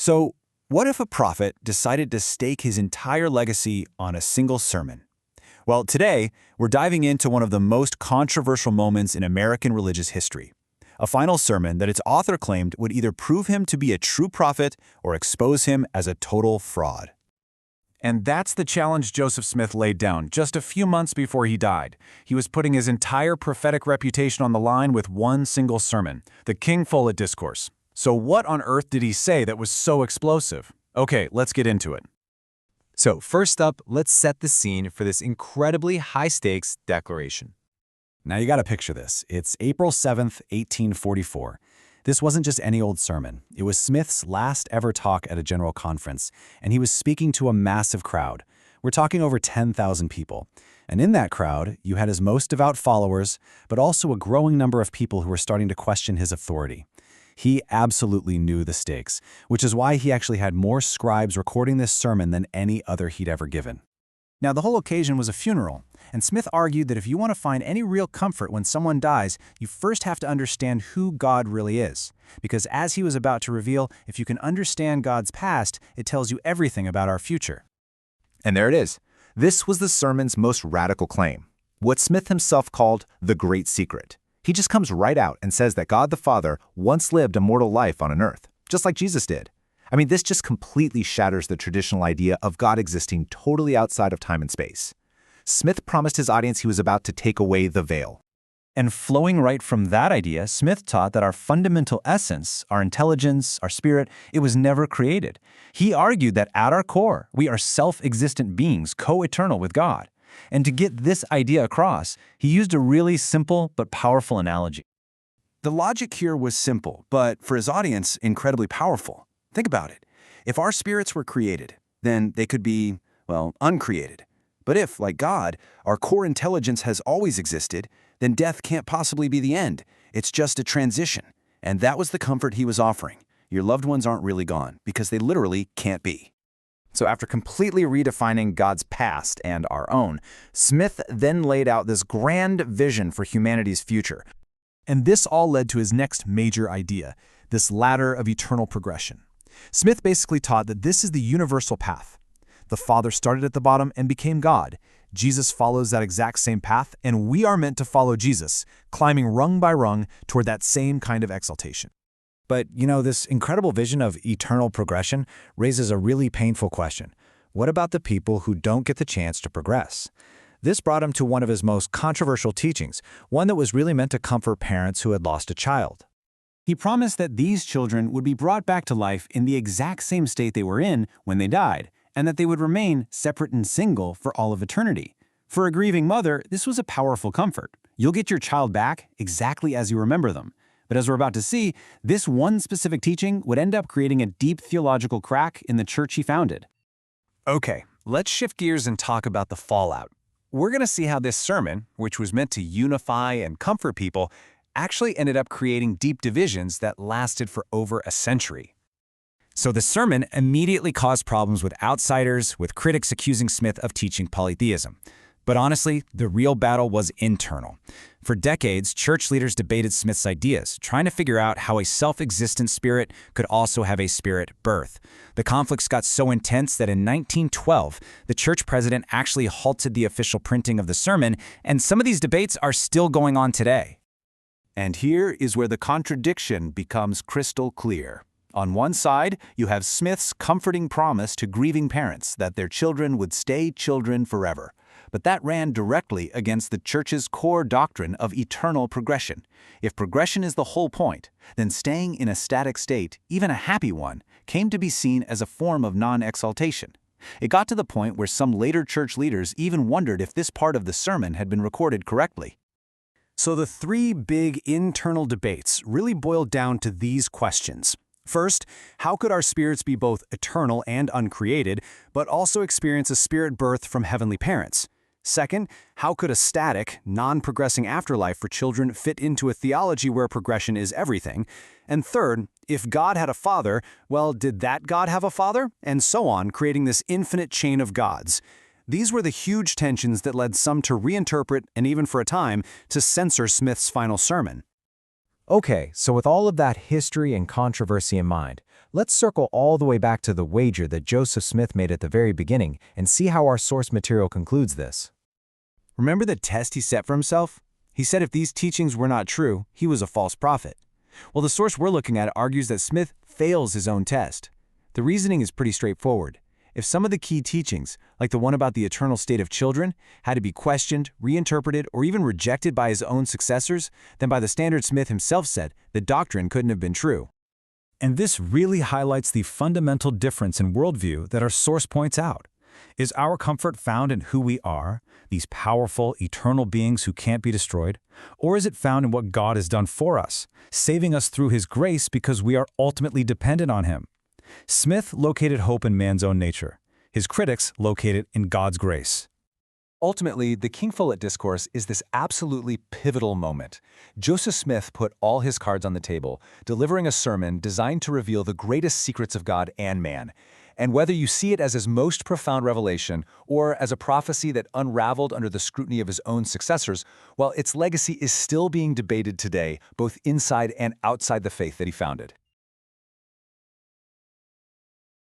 So, what if a prophet decided to stake his entire legacy on a single sermon? Well, today, we're diving into one of the most controversial moments in American religious history. A final sermon that its author claimed would either prove him to be a true prophet or expose him as a total fraud. And that's the challenge Joseph Smith laid down just a few months before he died. He was putting his entire prophetic reputation on the line with one single sermon, the King Follett Discourse. So what on earth did he say that was so explosive? Okay, let's get into it. So first up, let's set the scene for this incredibly high-stakes declaration. Now you gotta picture this. It's April 7th, 1844. This wasn't just any old sermon. It was Smith's last ever talk at a general conference, and he was speaking to a massive crowd. We're talking over 10,000 people. And in that crowd, you had his most devout followers, but also a growing number of people who were starting to question his authority. He absolutely knew the stakes, which is why he actually had more scribes recording this sermon than any other he'd ever given. Now, the whole occasion was a funeral, and Smith argued that if you want to find any real comfort when someone dies, you first have to understand who God really is. Because as he was about to reveal, if you can understand God's past, it tells you everything about our future. And there it is. This was the sermon's most radical claim, what Smith himself called the Great Secret. He just comes right out and says that God the Father once lived a mortal life on an earth, just like Jesus did. I mean, this just completely shatters the traditional idea of God existing totally outside of time and space. Smith promised his audience he was about to take away the veil. And flowing right from that idea, Smith taught that our fundamental essence, our intelligence, our spirit, it was never created. He argued that at our core, we are self-existent beings, co-eternal with God. And to get this idea across, he used a really simple but powerful analogy. The logic here was simple, but for his audience, incredibly powerful. Think about it. If our spirits were created, then they could be, well, uncreated. But if, like God, our core intelligence has always existed, then death can't possibly be the end. It's just a transition. And that was the comfort he was offering. Your loved ones aren't really gone, because they literally can't be. So after completely redefining God's past and our own, Smith then laid out this grand vision for humanity's future. And this all led to his next major idea, this ladder of eternal progression. Smith basically taught that this is the universal path. The Father started at the bottom and became God. Jesus follows that exact same path, and we are meant to follow Jesus, climbing rung by rung toward that same kind of exaltation. But, this incredible vision of eternal progression raises a really painful question. What about the people who don't get the chance to progress? This brought him to one of his most controversial teachings, one that was really meant to comfort parents who had lost a child. He promised that these children would be brought back to life in the exact same state they were in when they died, and that they would remain separate and single for all of eternity. For a grieving mother, this was a powerful comfort. You'll get your child back exactly as you remember them. But as we're about to see, this one specific teaching would end up creating a deep theological crack in the church he founded. Okay, let's shift gears and talk about the fallout. We're going to see how this sermon, which was meant to unify and comfort people, actually ended up creating deep divisions that lasted for over a century. So the sermon immediately caused problems with outsiders, with critics accusing Smith of teaching polytheism. But honestly, the real battle was internal. For decades, church leaders debated Smith's ideas, trying to figure out how a self-existent spirit could also have a spirit birth. The conflicts got so intense that in 1912, the church president actually halted the official printing of the sermon, and some of these debates are still going on today. And here is where the contradiction becomes crystal clear. On one side, you have Smith's comforting promise to grieving parents that their children would stay children forever. But that ran directly against the church's core doctrine of eternal progression. If progression is the whole point, then staying in a static state, even a happy one, came to be seen as a form of non-exaltation. It got to the point where some later church leaders even wondered if this part of the sermon had been recorded correctly. So the three big internal debates really boiled down to these questions. First, how could our spirits be both eternal and uncreated, but also experience a spirit birth from heavenly parents? Second, how could a static, non-progressing afterlife for children fit into a theology where progression is everything? And third, if God had a father, well, did that God have a father? And so on, creating this infinite chain of gods. These were the huge tensions that led some to reinterpret, and even for a time, to censor Smith's final sermon. Okay, so with all of that history and controversy in mind, Let's circle all the way back to the wager that Joseph Smith made at the very beginning and see how our source material concludes this. Remember the test he set for himself? He said if these teachings were not true, he was a false prophet. Well, the source we're looking at argues that Smith fails his own test. The reasoning is pretty straightforward. If some of the key teachings, like the one about the eternal state of children, had to be questioned, reinterpreted, or even rejected by his own successors, then by the standard Smith himself said, the doctrine couldn't have been true. And this really highlights the fundamental difference in worldview that our source points out. Is our comfort found in who we are, these powerful, eternal beings who can't be destroyed? Or is it found in what God has done for us, saving us through His grace because we are ultimately dependent on Him? Smith located hope in man's own nature. His critics locate it in God's grace. Ultimately, the King Follett Discourse is this absolutely pivotal moment. Joseph Smith put all his cards on the table, delivering a sermon designed to reveal the greatest secrets of God and man. And whether you see it as his most profound revelation or as a prophecy that unraveled under the scrutiny of his own successors, well, its legacy is still being debated today, both inside and outside the faith that he founded.